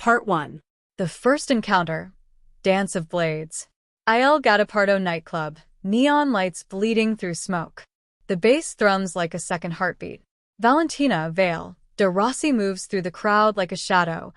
Part 1. The first encounter, Dance of Blades. Il Gattipardo nightclub, neon lights bleeding through smoke. The bass thrums like a second heartbeat. Valentina Vale de Rossi moves through the crowd like a shadow,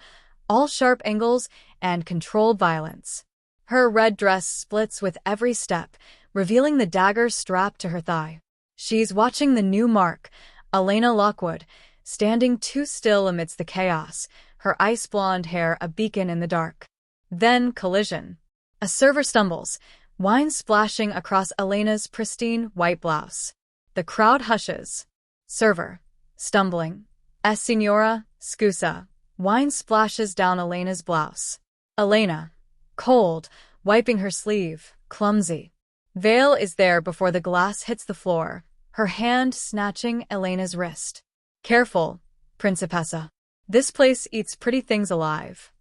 all sharp angles and controlled violence. Her red dress splits with every step, revealing the dagger strapped to her thigh. She's watching the new mark, Elena Lockwood, standing too still amidst the chaos, her ice-blonde hair a beacon in the dark. Then collision. A server stumbles, wine splashing across Elena's pristine white blouse. The crowd hushes. Server. Stumbling. Signora, scusa. Wine splashes down Elena's blouse. Elena. Cold, wiping her sleeve, clumsy. Vale is there before the glass hits the floor, her hand snatching Elena's wrist. Careful, Principessa. This place eats pretty things alive.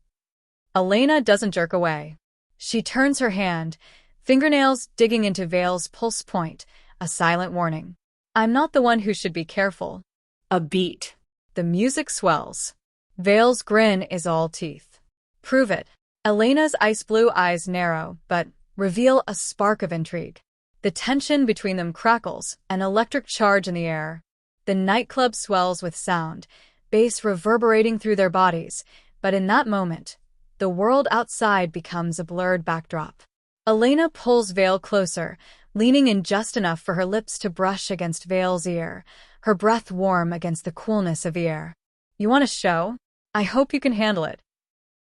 Elena doesn't jerk away. She turns her hand, fingernails digging into Vale's pulse point, a silent warning. I'm not the one who should be careful. A beat. The music swells. Vale's grin is all teeth. Prove it. Elena's ice-blue eyes narrow, but reveal a spark of intrigue. The tension between them crackles, an electric charge in the air. The nightclub swells with sound, bass reverberating through their bodies, but in that moment, the world outside becomes a blurred backdrop. Elena pulls Vale closer, leaning in just enough for her lips to brush against Vale's ear, her breath warm against the coolness of the air. You want a show? I hope you can handle it.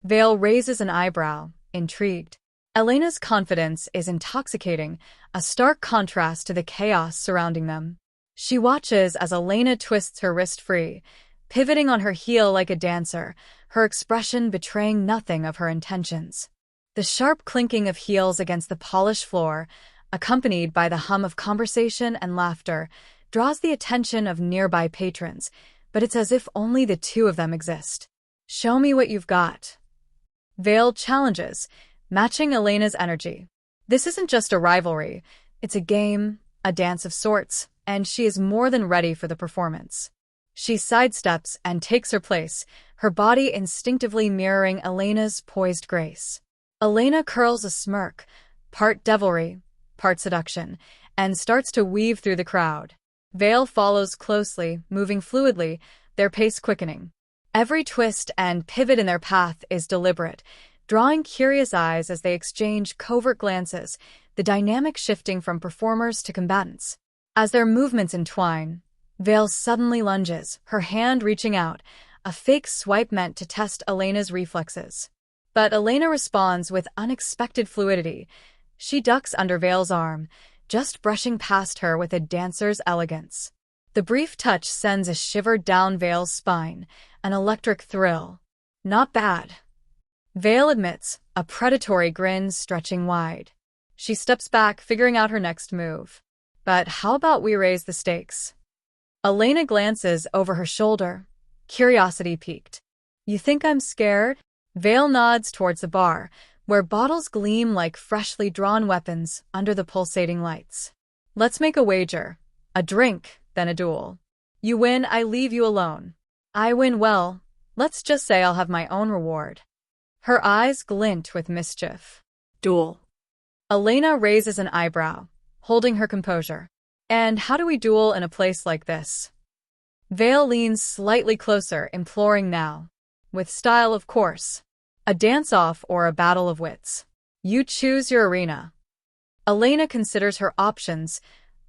Vale raises an eyebrow, intrigued. Elena's confidence is intoxicating, a stark contrast to the chaos surrounding them. She watches as Elena twists her wrist free, pivoting on her heel like a dancer, her expression betraying nothing of her intentions. The sharp clinking of heels against the polished floor, accompanied by the hum of conversation and laughter, draws the attention of nearby patrons, but it's as if only the two of them exist. Show me what you've got. Vale challenges, matching Elena's energy. This isn't just a rivalry, it's a game, a dance of sorts, and she is more than ready for the performance. She sidesteps and takes her place, her body instinctively mirroring Elena's poised grace. Elena curls a smirk, part devilry, part seduction, and starts to weave through the crowd. Vale follows closely, moving fluidly, their pace quickening. Every twist and pivot in their path is deliberate, drawing curious eyes as they exchange covert glances, the dynamic shifting from performers to combatants. As their movements entwine, Vale suddenly lunges, her hand reaching out, a fake swipe meant to test Elena's reflexes. But Elena responds with unexpected fluidity. She ducks under Vale's arm, just brushing past her with a dancer's elegance. The brief touch sends a shiver down Vale's spine, an electric thrill. Not bad. Vale admits, a predatory grin stretching wide. She steps back, figuring out her next move. But how about we raise the stakes? Elena glances over her shoulder, curiosity piqued. You think I'm scared? Vale nods towards the bar, where bottles gleam like freshly drawn weapons under the pulsating lights. Let's make a wager. A drink, then a duel. You win, I leave you alone. I win, well, let's just say I'll have my own reward. Her eyes glint with mischief. Duel. Elena raises an eyebrow, holding her composure. And how do we duel in a place like this? Vale leans slightly closer, imploring now. With style, of course. A dance-off or a battle of wits. You choose your arena. Elena considers her options,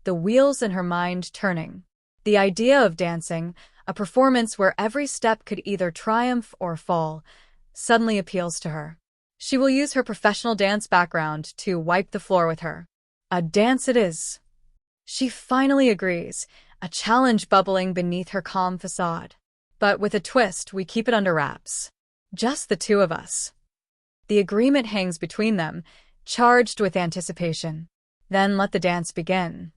the wheels in her mind turning. The idea of dancing, a performance where every step could either triumph or fall, suddenly appeals to her. She will use her professional dance background to wipe the floor with her. A dance it is. She finally agrees, a challenge bubbling beneath her calm facade. But with a twist, we keep it under wraps. Just the two of us. The agreement hangs between them, charged with anticipation. Then let the dance begin.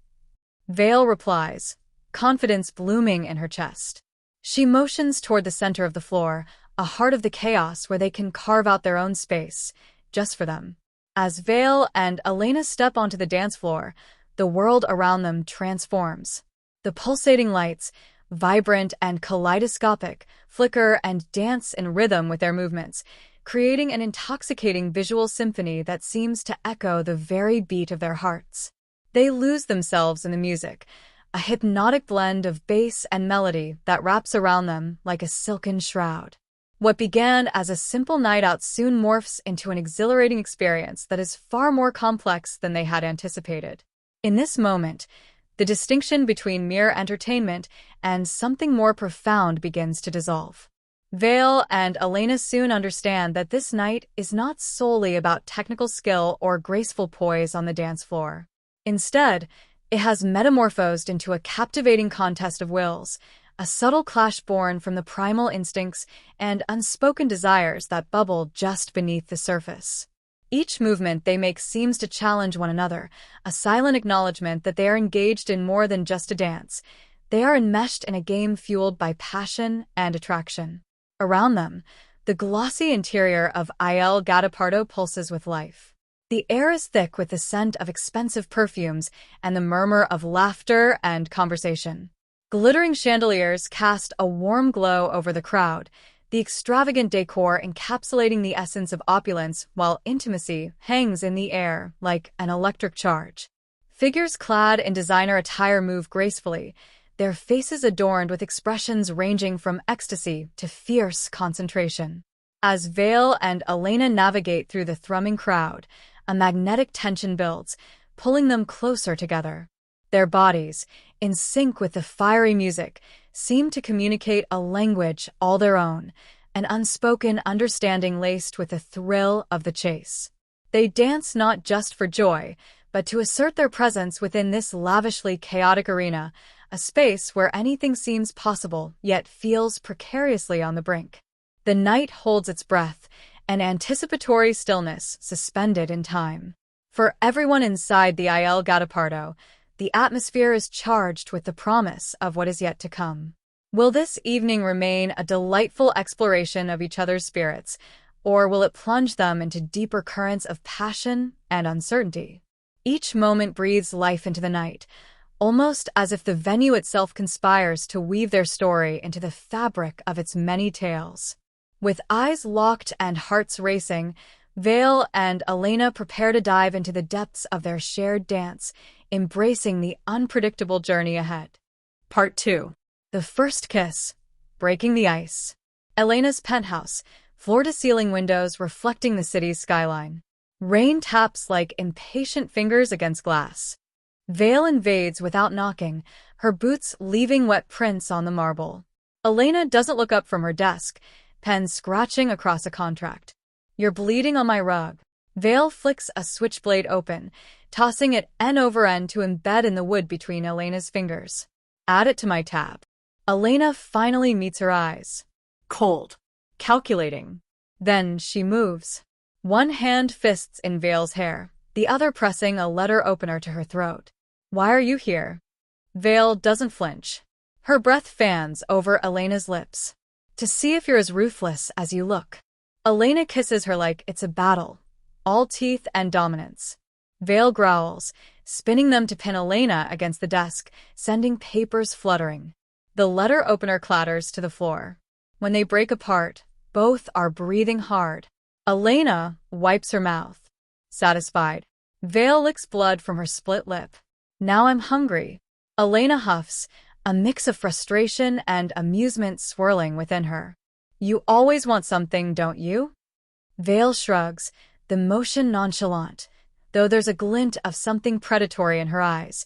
Vale replies, confidence blooming in her chest. She motions toward the center of the floor, a heart of the chaos where they can carve out their own space, just for them. As Vale and Elena step onto the dance floor, the world around them transforms. The pulsating lights, vibrant and kaleidoscopic, flicker and dance in rhythm with their movements, creating an intoxicating visual symphony that seems to echo the very beat of their hearts. They lose themselves in the music, a hypnotic blend of bass and melody that wraps around them like a silken shroud. What began as a simple night out soon morphs into an exhilarating experience that is far more complex than they had anticipated. In this moment, the distinction between mere entertainment and something more profound begins to dissolve. Vale and Elena soon understand that this night is not solely about technical skill or graceful poise on the dance floor. Instead, it has metamorphosed into a captivating contest of wills, a subtle clash born from the primal instincts and unspoken desires that bubble just beneath the surface. Each movement they make seems to challenge one another, a silent acknowledgement that they are engaged in more than just a dance. They are enmeshed in a game fueled by passion and attraction. Around them, the glossy interior of Il Gattipardo pulses with life. The air is thick with the scent of expensive perfumes and the murmur of laughter and conversation. Glittering chandeliers cast a warm glow over the crowd, the extravagant decor encapsulating the essence of opulence while intimacy hangs in the air like an electric charge. Figures clad in designer attire move gracefully, their faces adorned with expressions ranging from ecstasy to fierce concentration. As Vale and Elena navigate through the thrumming crowd, a magnetic tension builds, pulling them closer together. Their bodies, in sync with the fiery music, seem to communicate a language all their own, an unspoken understanding laced with the thrill of the chase. They dance not just for joy, but to assert their presence within this lavishly chaotic arena, a space where anything seems possible yet feels precariously on the brink. The night holds its breath, an anticipatory stillness suspended in time. For everyone inside the Il Gattipardo, the atmosphere is charged with the promise of what is yet to come. Will this evening remain a delightful exploration of each other's spirits, or will it plunge them into deeper currents of passion and uncertainty? Each moment breathes life into the night, almost as if the venue itself conspires to weave their story into the fabric of its many tales. With eyes locked and hearts racing, Vale and Elena prepare to dive into the depths of their shared dance, embracing the unpredictable journey ahead. Part 2. The first kiss. Breaking the ice. Elena's penthouse, floor-to-ceiling windows reflecting the city's skyline. Rain taps like impatient fingers against glass. Vale invades without knocking, her boots leaving wet prints on the marble. Elena doesn't look up from her desk, pen scratching across a contract. "You're bleeding on my rug." Vale flicks a switchblade open, tossing it end over end to embed in the wood between Elena's fingers. "Add it to my tab." Elena finally meets her eyes. Cold. Calculating. Then she moves. One hand fists in Vale's hair, the other pressing a letter opener to her throat. "Why are you here?" Vale doesn't flinch. Her breath fans over Elena's lips. "To see if you're as ruthless as you look." Elena kisses her like it's a battle, all teeth and dominance. Vale growls, spinning them to pin Elena against the desk, sending papers fluttering. The letter opener clatters to the floor. When they break apart, both are breathing hard. Elena wipes her mouth. Satisfied. Vale licks blood from her split lip. "Now I'm hungry." Elena huffs, a mix of frustration and amusement swirling within her. "You always want something, don't you?" Vale shrugs, the motion nonchalant, though there's a glint of something predatory in her eyes,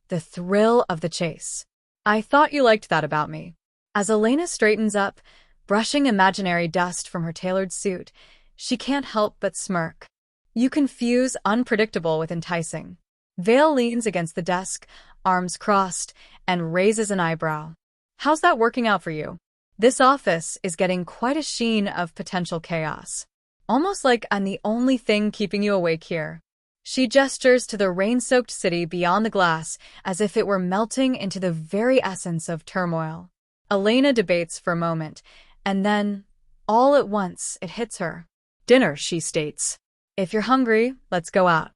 the thrill of the chase. "I thought you liked that about me." As Elena straightens up, brushing imaginary dust from her tailored suit, she can't help but smirk. You confuse unpredictable with enticing. Vale leans against the desk, arms crossed, and raises an eyebrow. "How's that working out for you? This office is getting quite a sheen of potential chaos. Almost like I'm the only thing keeping you awake here." She gestures to the rain-soaked city beyond the glass as if it were melting into the very essence of turmoil. Elena debates for a moment, and then, all at once, it hits her. "Dinner," she states. "If you're hungry, let's go out.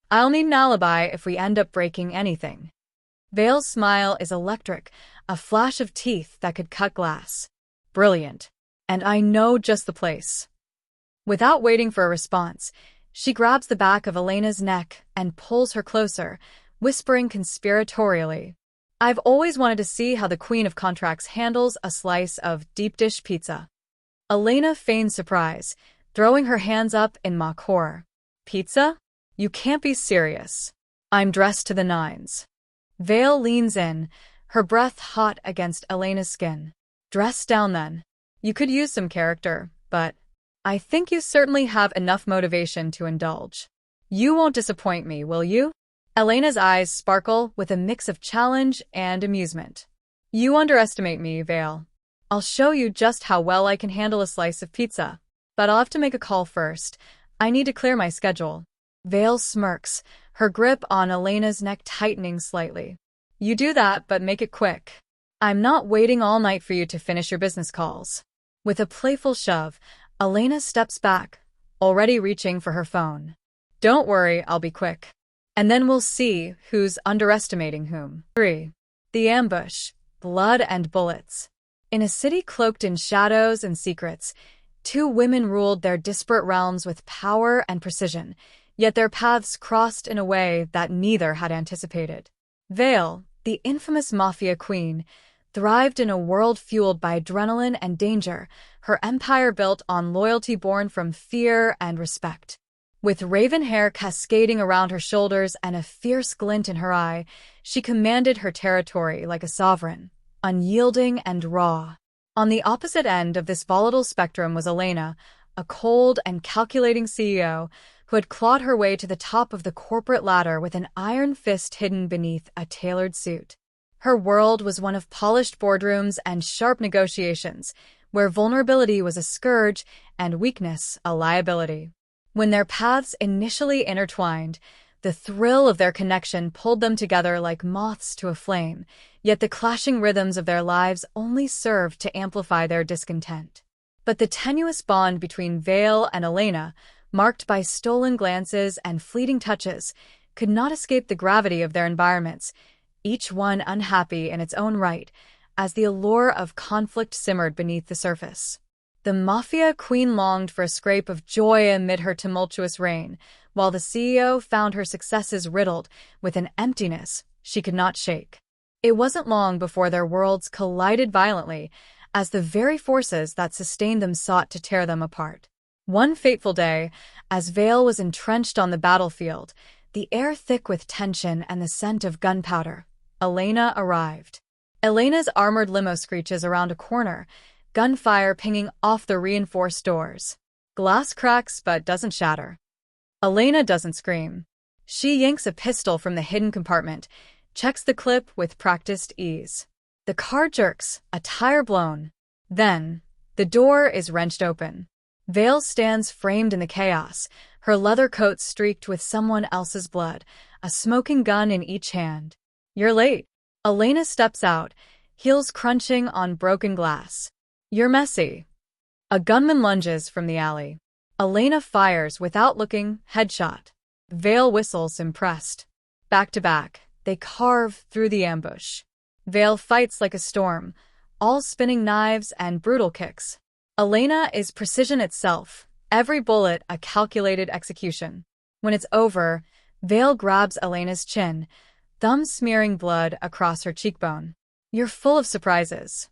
I'll need an alibi if we end up breaking anything." Vale's smile is electric, a flash of teeth that could cut glass. Brilliant. And I know just the place. Without waiting for a response, she grabs the back of Elena's neck and pulls her closer, whispering conspiratorially, "I've always wanted to see how the Queen of Contracts handles a slice of deep dish pizza." Elena feigns surprise, throwing her hands up in mock horror. "Pizza? You can't be serious. I'm dressed to the nines." Vale leans in, her breath hot against Elena's skin. "Dress down then. You could use some character, but I think you certainly have enough motivation to indulge. You won't disappoint me, will you?" Elena's eyes sparkle with a mix of challenge and amusement. "You underestimate me, Vale. I'll show you just how well I can handle a slice of pizza. But I'll have to make a call first. I need to clear my schedule." Vale smirks, her grip on Elena's neck tightening slightly. "You do that, but make it quick. I'm not waiting all night for you to finish your business calls." With a playful shove, Elena steps back, already reaching for her phone. "Don't worry, I'll be quick. And then we'll see who's underestimating whom." 3. The ambush, blood and bullets. In a city cloaked in shadows and secrets, two women ruled their disparate realms with power and precision, yet their paths crossed in a way that neither had anticipated. Vale, the infamous mafia queen, thrived in a world fueled by adrenaline and danger, her empire built on loyalty born from fear and respect. With raven hair cascading around her shoulders and a fierce glint in her eye, she commanded her territory like a sovereign, unyielding and raw. On the opposite end of this volatile spectrum was Elena, a cold and calculating CEO who had clawed her way to the top of the corporate ladder with an iron fist hidden beneath a tailored suit. Her world was one of polished boardrooms and sharp negotiations, where vulnerability was a scourge and weakness a liability. When their paths initially intertwined, the thrill of their connection pulled them together like moths to a flame, yet the clashing rhythms of their lives only served to amplify their discontent. But the tenuous bond between Vale and Elena, marked by stolen glances and fleeting touches, could not escape the gravity of their environments, each one unhappy in its own right, as the allure of conflict simmered beneath the surface. The mafia queen longed for a scrape of joy amid her tumultuous reign, while the CEO found her successes riddled with an emptiness she could not shake. It wasn't long before their worlds collided violently, as the very forces that sustained them sought to tear them apart. One fateful day, as Vale was entrenched on the battlefield, the air thick with tension and the scent of gunpowder, Elena arrived. Elena's armored limo screeches around a corner, gunfire pinging off the reinforced doors. Glass cracks but doesn't shatter. Elena doesn't scream. She yanks a pistol from the hidden compartment, checks the clip with practiced ease. The car jerks, a tire blown. Then, the door is wrenched open. Vale stands framed in the chaos, her leather coat streaked with someone else's blood, a smoking gun in each hand. "You're late." Elena steps out, heels crunching on broken glass. "You're messy." A gunman lunges from the alley. Elena fires without looking, headshot. Vale whistles, impressed. Back to back, they carve through the ambush. Vale fights like a storm, all spinning knives and brutal kicks. Elena is precision itself, every bullet a calculated execution. When it's over, Vale grabs Elena's chin, thumb smearing blood across her cheekbone. "You're full of surprises."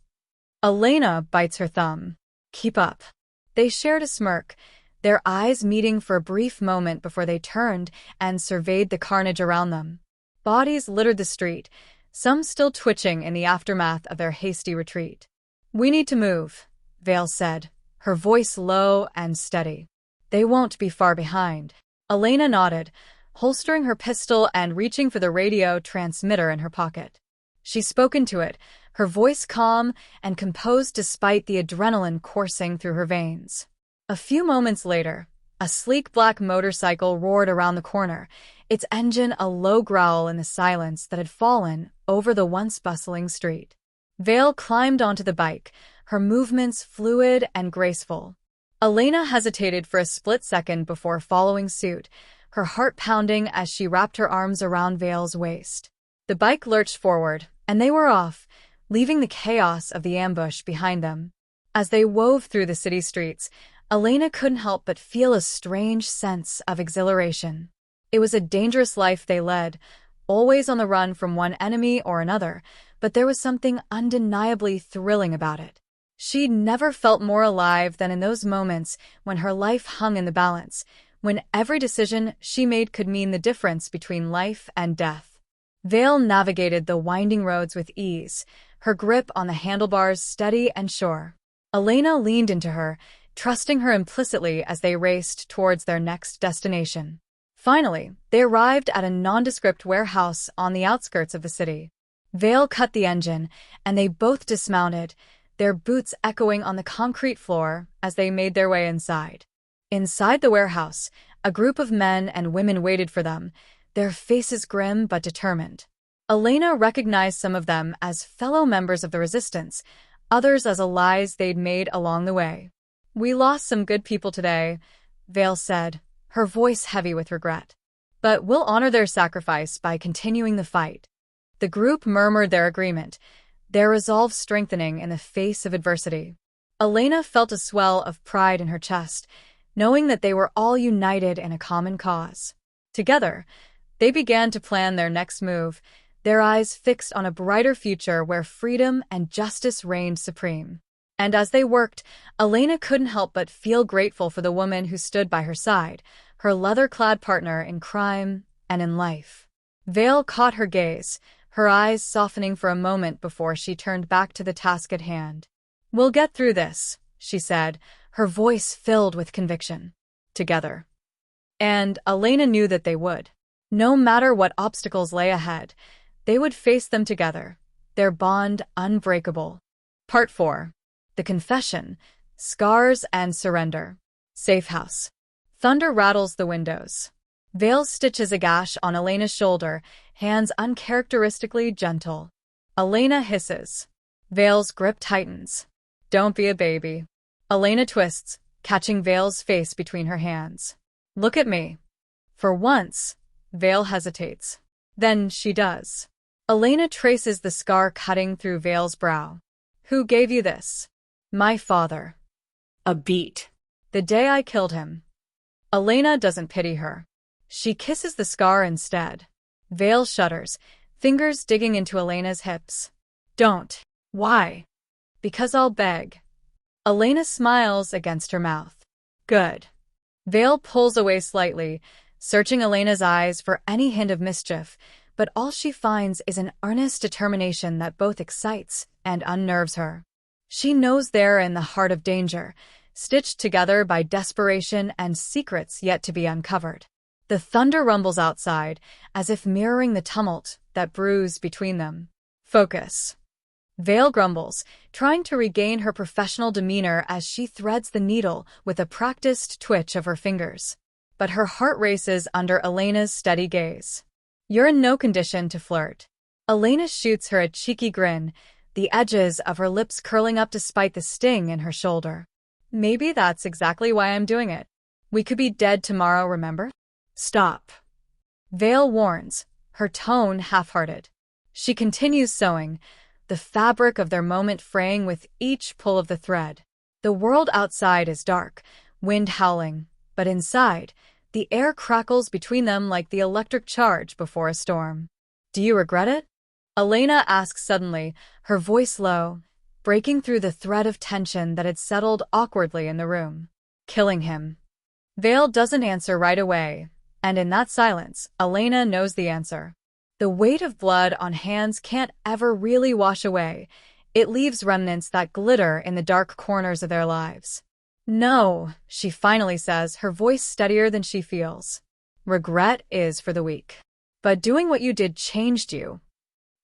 Elena bites her thumb. "Keep up." They shared a smirk, their eyes meeting for a brief moment before they turned and surveyed the carnage around them. Bodies littered the street, some still twitching in the aftermath of their hasty retreat. "We need to move," Vale said, her voice low and steady. "They won't be far behind." Elena nodded, holstering her pistol and reaching for the radio transmitter in her pocket. She spoke into it, her voice calm and composed despite the adrenaline coursing through her veins. A few moments later, a sleek black motorcycle roared around the corner, its engine a low growl in the silence that had fallen over the once bustling street. Vale climbed onto the bike, her movements fluid and graceful. Elena hesitated for a split second before following suit, her heart pounding as she wrapped her arms around Vale's waist. The bike lurched forward, and they were off, leaving the chaos of the ambush behind them. As they wove through the city streets, Elena couldn't help but feel a strange sense of exhilaration. It was a dangerous life they led, always on the run from one enemy or another, but there was something undeniably thrilling about it. She'd never felt more alive than in those moments when her life hung in the balance, when every decision she made could mean the difference between life and death. Vale navigated the winding roads with ease, her grip on the handlebars steady and sure. Elena leaned into her, trusting her implicitly as they raced towards their next destination. Finally, they arrived at a nondescript warehouse on the outskirts of the city. Vale cut the engine, and they both dismounted, their boots echoing on the concrete floor as they made their way inside. Inside the warehouse, a group of men and women waited for them, their faces grim but determined. Elena recognized some of them as fellow members of the resistance, others as allies they'd made along the way. "We lost some good people today," Vale said, her voice heavy with regret. "But we'll honor their sacrifice by continuing the fight." The group murmured their agreement, their resolve strengthening in the face of adversity. Elena felt a swell of pride in her chest, knowing that they were all united in a common cause. Together, they began to plan their next move, their eyes fixed on a brighter future where freedom and justice reigned supreme. And as they worked, Elena couldn't help but feel grateful for the woman who stood by her side, her leather-clad partner in crime and in life. Vale caught her gaze, her eyes softening for a moment before she turned back to the task at hand. "We'll get through this," she said, her voice filled with conviction. Together. And Elena knew that they would. No matter what obstacles lay ahead, they would face them together, their bond unbreakable. Part 4. The Confession, Scars and Surrender. Safe house. Thunder rattles the windows. Vale stitches a gash on Elena's shoulder, hands uncharacteristically gentle. Elena hisses. Vale's grip tightens. "Don't be a baby." Elena twists, catching Vale's face between her hands. "Look at me." For once, Vale hesitates. Then she does. Elena traces the scar cutting through Vale's brow. "Who gave you this?" "My father." A beat. "The day I killed him." Elena doesn't pity her. She kisses the scar instead. Vale shudders, fingers digging into Elena's hips. "Don't." "Why?" "Because I'll beg." Elena smiles against her mouth. "Good." Vale pulls away slightly, searching Elena's eyes for any hint of mischief, but all she finds is an earnest determination that both excites and unnerves her. She knows they're in the heart of danger, stitched together by desperation and secrets yet to be uncovered. The thunder rumbles outside, as if mirroring the tumult that brews between them. "Focus." Vale grumbles, trying to regain her professional demeanor as she threads the needle with a practiced twitch of her fingers. But her heart races under Elena's steady gaze. "You're in no condition to flirt." Elena shoots her a cheeky grin, the edges of her lips curling up despite the sting in her shoulder. "Maybe that's exactly why I'm doing it. We could be dead tomorrow, remember?" "Stop." Vale warns, her tone half-hearted. She continues sewing, the fabric of their moment fraying with each pull of the thread. The world outside is dark, wind howling, but inside, the air crackles between them like the electric charge before a storm. "Do you regret it?" Elena asks suddenly, her voice low, breaking through the thread of tension that had settled awkwardly in the room. "Killing him." Vale doesn't answer right away, and in that silence, Elena knows the answer. The weight of blood on hands can't ever really wash away. It leaves remnants that glitter in the dark corners of their lives. "No," she finally says, her voice steadier than she feels. "Regret is for the weak. But doing what you did changed you."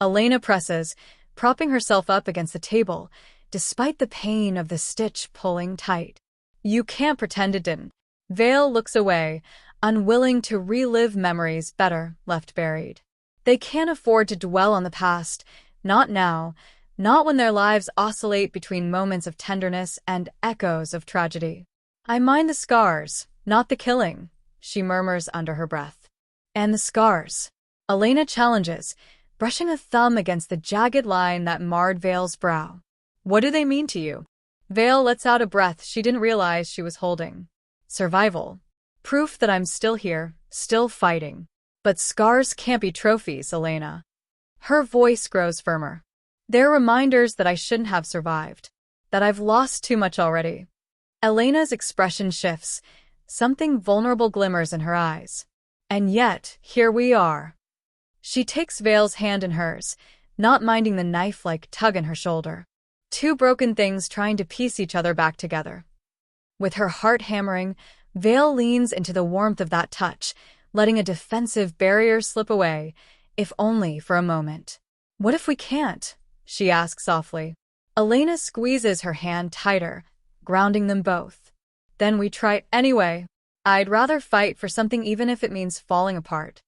Elena presses, propping herself up against the table, despite the pain of the stitch pulling tight. "You can't pretend it didn't." Vale looks away, unwilling to relive memories better left buried. They can't afford to dwell on the past, not now, not when their lives oscillate between moments of tenderness and echoes of tragedy. "I mind the scars, not the killing," she murmurs under her breath. "And the scars?" Elena challenges, brushing a thumb against the jagged line that marred Vale's brow. What do they mean to you? Vale lets out a breath she didn't realize she was holding. Survival. Proof that I'm still here, still fighting. But scars can't be trophies, Elena. Her voice grows firmer. They're reminders that I shouldn't have survived. That I've lost too much already. Elena's expression shifts. Something vulnerable glimmers in her eyes. And yet, here we are. She takes Vale's hand in hers, not minding the knife-like tug in her shoulder. Two broken things trying to piece each other back together. With her heart hammering, Vale leans into the warmth of that touch, letting a defensive barrier slip away, if only for a moment. What if we can't? She asks softly. Elena squeezes her hand tighter, grounding them both. Then we try anyway. I'd rather fight for something even if it means falling apart.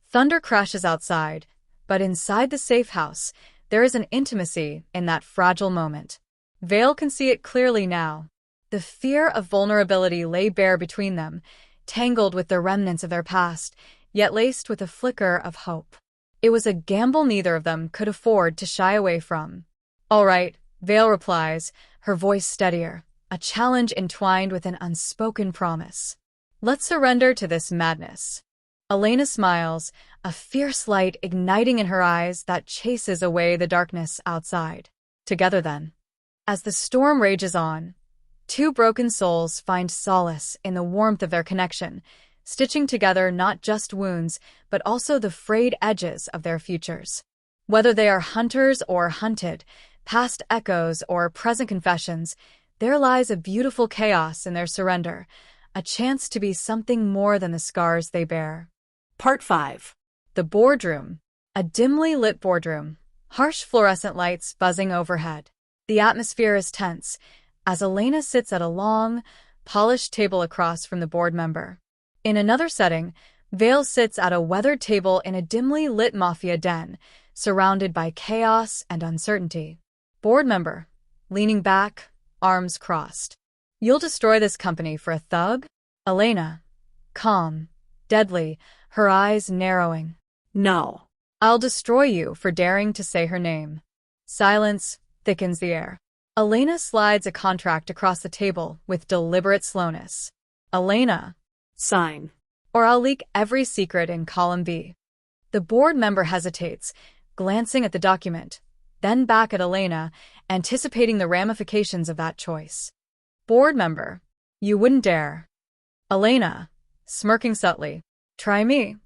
Thunder crashes outside, but inside the safe house, there is an intimacy in that fragile moment. Vale can see it clearly now. The fear of vulnerability lay bare between them, tangled with the remnants of their past, yet laced with a flicker of hope. It was a gamble neither of them could afford to shy away from. All right, Vale replies, her voice steadier, a challenge entwined with an unspoken promise. Let's surrender to this madness. Elena smiles, a fierce light igniting in her eyes that chases away the darkness outside. Together then. As the storm rages on, two broken souls find solace in the warmth of their connection, stitching together not just wounds, but also the frayed edges of their futures. Whether they are hunters or hunted, past echoes or present confessions, there lies a beautiful chaos in their surrender, a chance to be something more than the scars they bear. Part 5. The boardroom. A dimly lit boardroom, harsh fluorescent lights buzzing overhead. The atmosphere is tense, as Elena sits at a long, polished table across from the board member. In another setting, Vale sits at a weathered table in a dimly lit mafia den, surrounded by chaos and uncertainty. Board member, leaning back, arms crossed. You'll destroy this company for a thug? Elena, calm, deadly, her eyes narrowing. No. I'll destroy you for daring to say her name. Silence thickens the air. Elena slides a contract across the table with deliberate slowness. Elena. Sign. Or I'll leak every secret in column B. The board member hesitates, glancing at the document, then back at Elena, anticipating the ramifications of that choice. Board member. You wouldn't dare. Elena, smirking subtly. Try me.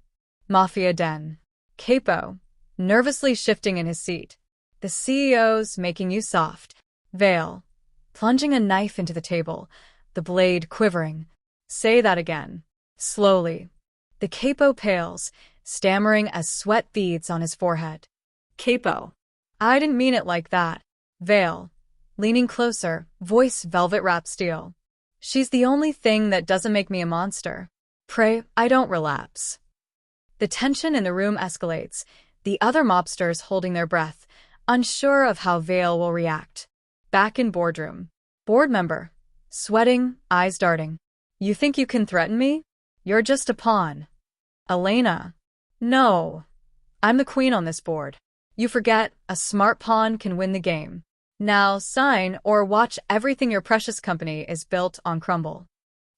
Mafia den. Capo, nervously shifting in his seat. The CEO's making you soft. Vale, plunging a knife into the table, the blade quivering. Say that again. Slowly. The capo pales, stammering as sweat beads on his forehead. Capo. I didn't mean it like that. Vale, leaning closer, voice velvet-wrapped steel. She's the only thing that doesn't make me a monster. Pray I don't relapse. The tension in the room escalates, the other mobsters holding their breath, unsure of how Vale will react. Back in boardroom. Board member, sweating, eyes darting. You think you can threaten me? You're just a pawn. Elena. No. I'm the queen on this board. You forget, a smart pawn can win the game. Now sign or watch everything your precious company is built on crumble.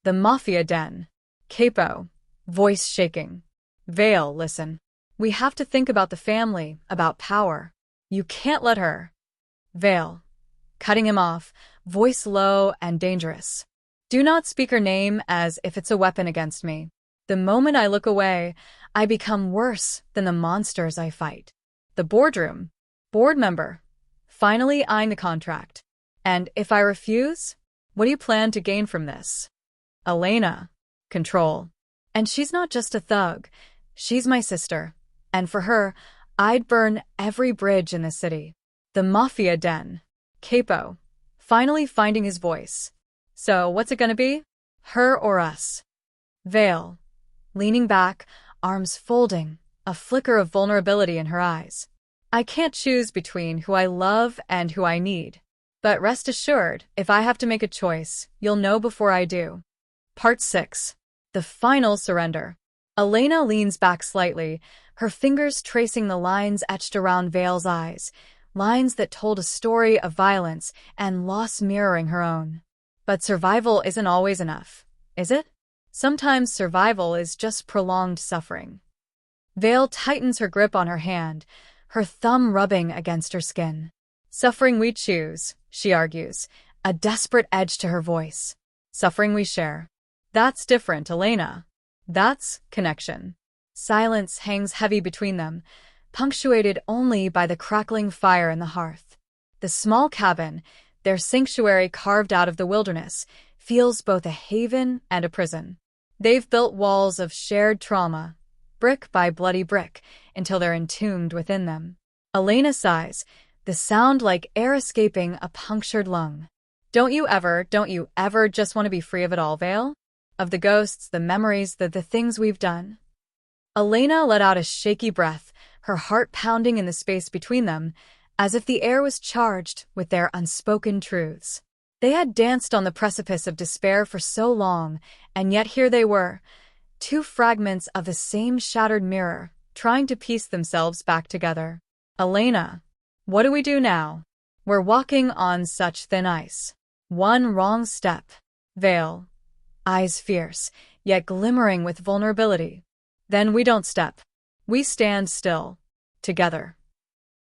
The mafia den. Capo, voice shaking. Vale, listen. We have to think about the family, about power. You can't let her. Vale, cutting him off, voice low and dangerous. Do not speak her name as if it's a weapon against me. The moment I look away, I become worse than the monsters I fight. The boardroom. Board member, finally eyeing the contract. And if I refuse, what do you plan to gain from this? Elena. Control. And she's not just a thug. She's my sister. And for her, I'd burn every bridge in the city. The mafia den. Capo, finally finding his voice. So what's it gonna be? Her or us? Vale, leaning back, arms folding, a flicker of vulnerability in her eyes. I can't choose between who I love and who I need. But rest assured, if I have to make a choice, you'll know before I do. Part 6. The final surrender. Elena leans back slightly, her fingers tracing the lines etched around Vale's eyes, lines that told a story of violence and loss mirroring her own. But survival isn't always enough, is it? Sometimes survival is just prolonged suffering. Vale tightens her grip on her hand, her thumb rubbing against her skin. Suffering we choose, she argues, a desperate edge to her voice. Suffering we share. That's different, Elena. That's connection. Silence hangs heavy between them, punctuated only by the crackling fire in the hearth. The small cabin, their sanctuary carved out of the wilderness, feels both a haven and a prison. They've built walls of shared trauma, brick by bloody brick, until they're entombed within them. Elena sighs, the sound like air escaping a punctured lung. Don't you ever just want to be free of it all, Vale? Of the ghosts, the memories, the things we've done? Elena let out a shaky breath, her heart pounding in the space between them, as if the air was charged with their unspoken truths. They had danced on the precipice of despair for so long, and yet here they were, two fragments of the same shattered mirror, trying to piece themselves back together. Elena, what do we do now? We're walking on such thin ice. One wrong step. Vale, eyes fierce, yet glimmering with vulnerability. Then we don't step. We stand still. Together.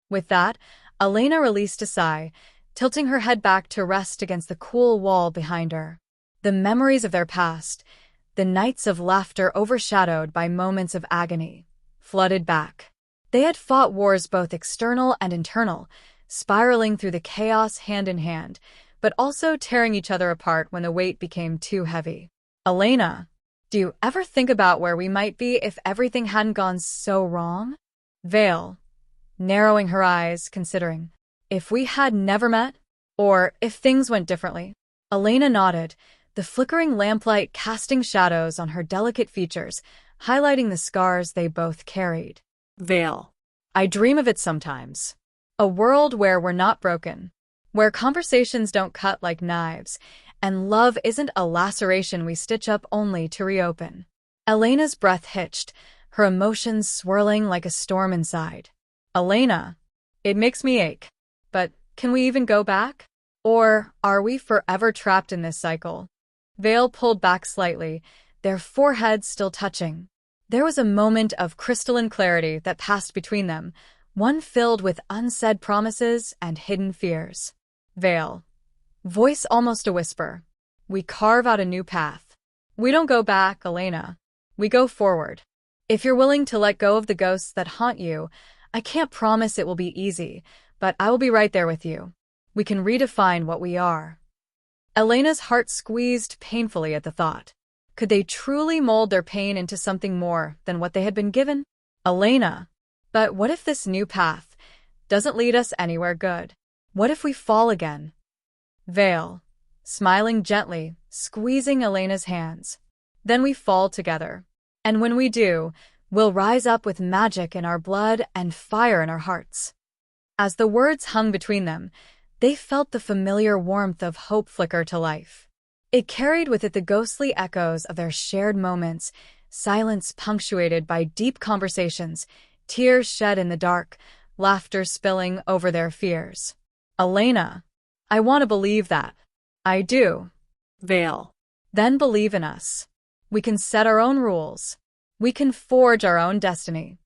With that, Elena released a sigh, tilting her head back to rest against the cool wall behind her. The memories of their past, the nights of laughter overshadowed by moments of agony, flooded back. They had fought wars both external and internal, spiraling through the chaos hand in hand, but also tearing each other apart when the weight became too heavy. Elena, do you ever think about where we might be if everything hadn't gone so wrong? Vale, narrowing her eyes, considering. If we had never met? Or if things went differently? Elena nodded, the flickering lamplight casting shadows on her delicate features, highlighting the scars they both carried. Vale. I dream of it sometimes. A world where we're not broken, where conversations don't cut like knives, and love isn't a laceration we stitch up only to reopen. Elena's breath hitched, her emotions swirling like a storm inside. Elena, it makes me ache. But can we even go back? Or are we forever trapped in this cycle? Vale pulled back slightly, their foreheads still touching. There was a moment of crystalline clarity that passed between them, one filled with unsaid promises and hidden fears. Vale, voice almost a whisper. We carve out a new path. We don't go back, Elena. We go forward. If you're willing to let go of the ghosts that haunt you, I can't promise it will be easy, but I will be right there with you. We can redefine what we are. Elena's heart squeezed painfully at the thought. Could they truly mold their pain into something more than what they had been given? Elena, but what if this new path doesn't lead us anywhere good? What if we fall again? Vale, smiling gently, squeezing Elena's hands. Then we fall together. And when we do, we'll rise up with magic in our blood and fire in our hearts. As the words hung between them, they felt the familiar warmth of hope flicker to life. It carried with it the ghostly echoes of their shared moments, silence punctuated by deep conversations, tears shed in the dark, laughter spilling over their fears. Elena, I want to believe that. I do. Vale. Then believe in us. We can set our own rules. We can forge our own destiny.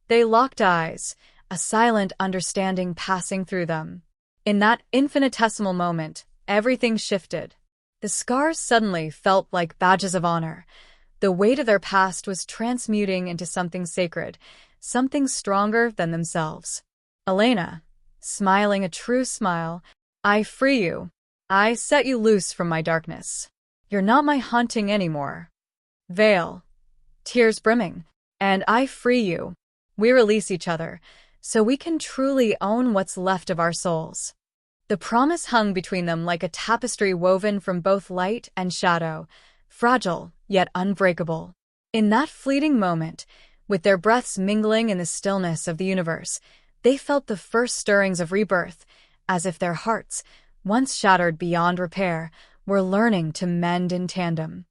They locked eyes, a silent understanding passing through them. In that infinitesimal moment, everything shifted. The scars suddenly felt like badges of honor. The weight of their past was transmuting into something sacred, something stronger than themselves. Elena, smiling a true smile, I free you. I set you loose from my darkness. You're not my haunting anymore. Vale, tears brimming, and I free you. We release each other, so we can truly own what's left of our souls. The promise hung between them like a tapestry woven from both light and shadow, fragile yet unbreakable. In that fleeting moment, with their breaths mingling in the stillness of the universe, they felt the first stirrings of rebirth, as if their hearts, once shattered beyond repair, were learning to mend in tandem.